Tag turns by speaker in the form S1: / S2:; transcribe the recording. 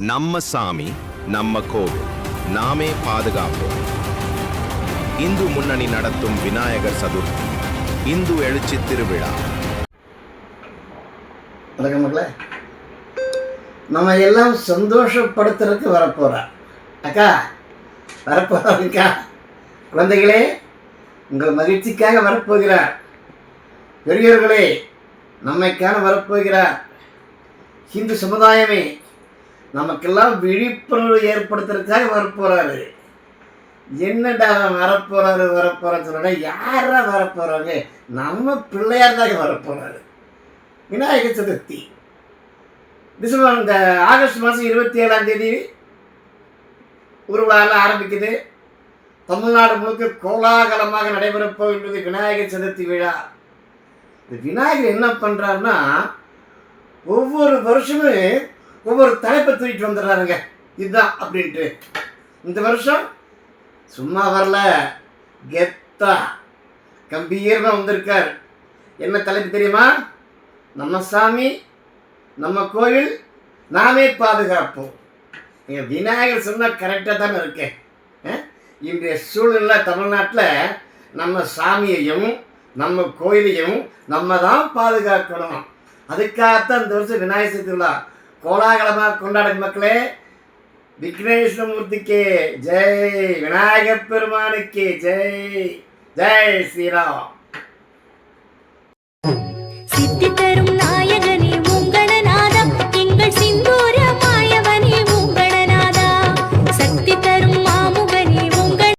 S1: நம்ம சாமி நம்ம கோவில் நாமே பாதுகாப்போம். இந்து முன்னணி நடத்தும் விநாயகர் சதுர்த்தி இந்து எழுச்சி திருவிழா.
S2: வணக்கம் மக்களே, நம்ம எல்லாம் சந்தோஷப்படுத்துறதுக்கு வரப்போறார் அக்கா, வரப்போறாருக்கா. குழந்தைகளே, உங்கள் மகிழ்ச்சிக்காக வரப்போகிறார். பெரியவர்களே, நம்மைக்கான வரப்போகிறார். இந்து சமுதாயமே, நமக்கெல்லாம் விழிப்புணர்வு ஏற்படுத்துறதுக்காக வரப்போறாரு. என்னடா வரப்போறாரு சொன்னா, யாரா வரப்போறாங்க? நம்ம பிள்ளையார் தான் வரப்போறாரு. விநாயகர் சதுர்த்தி டிசம்பர் இந்த ஆகஸ்ட் மாதம் 27 ஊர்வலம் ஆரம்பிக்குது. தமிழ்நாடு முழுக்க கோலாகலமாக நடைபெறப் போகின்றது விநாயகர் சதுர்த்தி விழா. இந்த விநாயகர் என்ன பண்ணுறாருன்னா, ஒவ்வொரு வருஷமும் ஒவ்வொரு தலைப்பை தூக்கிட்டு வந்துடுறாருங்க. இதுதான் அப்படின்ட்டு இந்த வருஷம் சும்மா வரல, கெத்தா கம்பீரமாக வந்திருக்கார். என்ன தலைப்பு தெரியுமா? நம்ம சாமி நம்ம கோவில் நாமே பாதுகாப்போம். எங்கள் விநாயகர் சொன்னால் கரெக்டாக தானே இருக்கேன். இன்றைய சூழ்நிலை தமிழ்நாட்டில் நம்ம சாமியையும் நம்ம கோயிலையும் நம்ம தான் பாதுகாக்கணும். அதுக்காகத்தான் இந்த வருஷம் விநாயகர் சதுர்த்தி விழா கோலாகலமாக கொண்டாடும். மக்களே, விக்னேஸ்வரமூர்த்திக்கு ஜெய், விநாயகப் பெருமானுக்கு ஜெய், ஜெய் ஸ்ரீராம்.